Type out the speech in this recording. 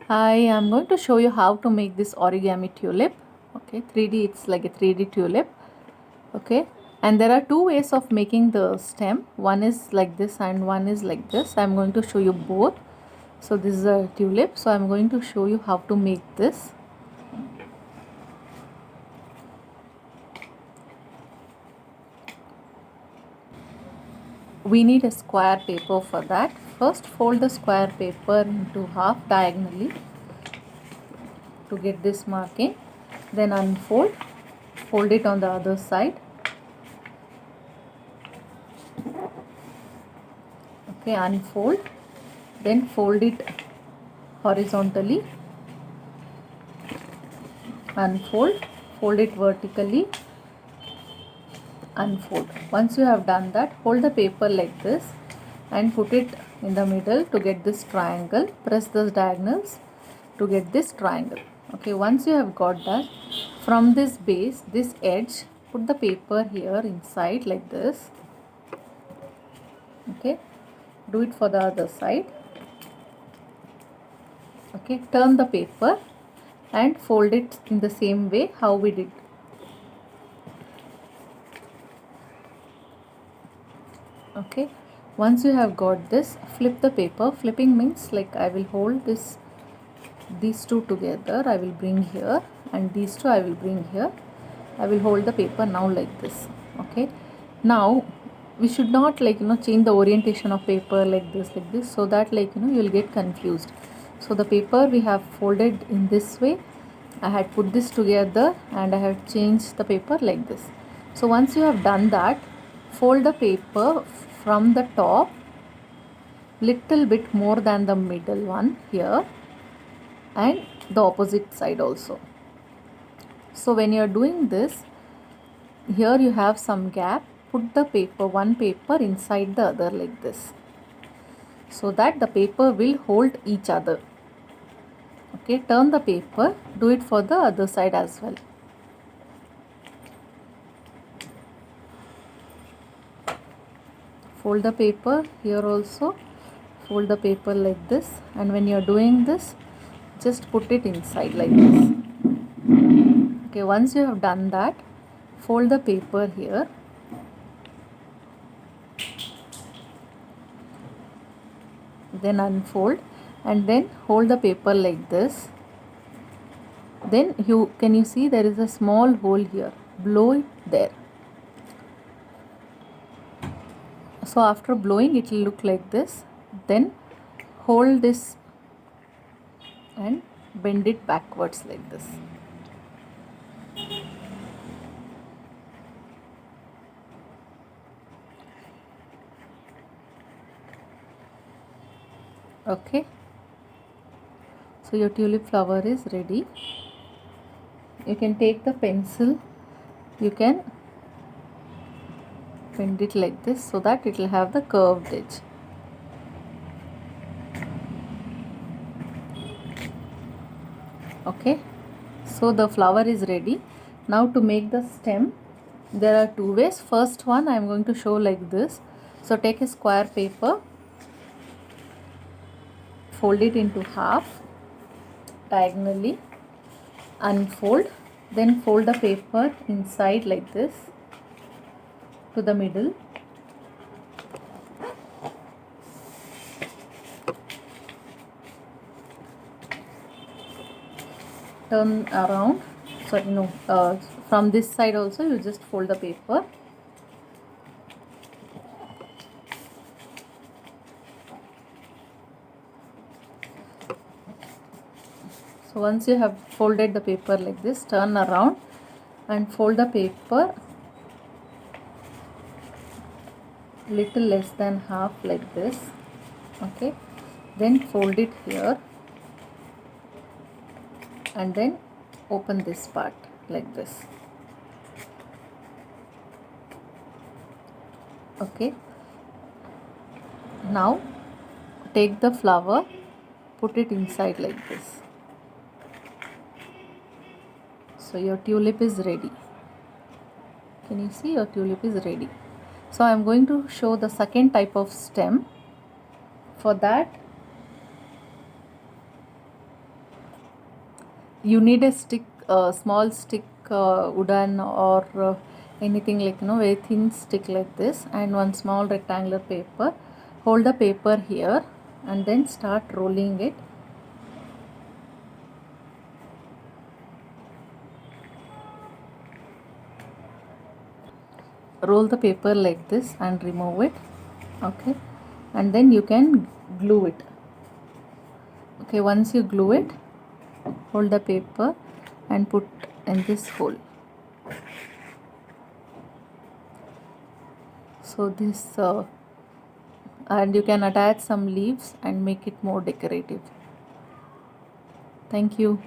Hi, I'm going to show you how to make this origami tulip. Okay, 3D, it's like a 3D tulip. Okay, and there are two ways of making the stem. One is like this and one is like this. I'm going to show you both. So this is a tulip. So I'm going to show you how to make this. We need a square paper for that. First fold the square paper into half diagonally to get this marking. Then unfold, fold it on the other side. Okay, unfold, then fold it horizontally, unfold, fold it vertically, unfold. Once you have done that, hold the paper like this and put it in the middle to get this triangle. Press those diagonals to get this triangle. Okay, once you have got that, from this base, this edge, put the paper here inside like this. Okay, do it for the other side. Okay, turn the paper and fold it in the same way how we did. Okay, once you have got this, flip the paper. Flipping means like I will hold these two together, I will bring here, and these two I will bring here. I will hold the paper now like this. Okay, now we should not change the orientation of paper like this, so that you will get confused. So the paper we have folded in this way, I had put this together and I have changed the paper like this. So once you have done that, fold the paper from the top little bit more than the middle one here, and the opposite side also. So when you are doing this, here you have some gap, put the paper, one paper inside the other like this, so that the paper will hold each other. Okay, turn the paper, do it for the other side as well. Fold the paper here also, fold the paper like this, and when you are doing this, just put it inside like this. Okay, once you have done that, fold the paper here, then unfold, and then hold the paper like this. Then can you see there is a small hole here, blow it there. So after blowing, it will look like this. Then hold this and bend it backwards like this. Okay, so your tulip flower is ready. You can take the pencil, you can bend it like this so that it will have the curved edge. Okay, so the flower is ready. Now to make the stem, there are two ways. First one I am going to show like this. So take a square paper, fold it into half diagonally, unfold, then fold the paper inside like this to the middle. Turn around, from this side also you just fold the paper. So once you have folded the paper like this, turn around and fold the paper little less than half like this. Okay, then fold it here and then open this part like this. Okay, now take the flower, put it inside like this. So your tulip is ready. Can you see your tulip is ready? So I am going to show the second type of stem. For that, you need a stick, small stick, wooden or anything like, very thin stick like this, and one small rectangular paper. Hold the paper here and then start rolling it. Roll the paper like this and remove it. Okay, and then you can glue it. Okay, once you glue it, hold the paper and put in this hole. So this and you can attach some leaves and make it more decorative. Thank you.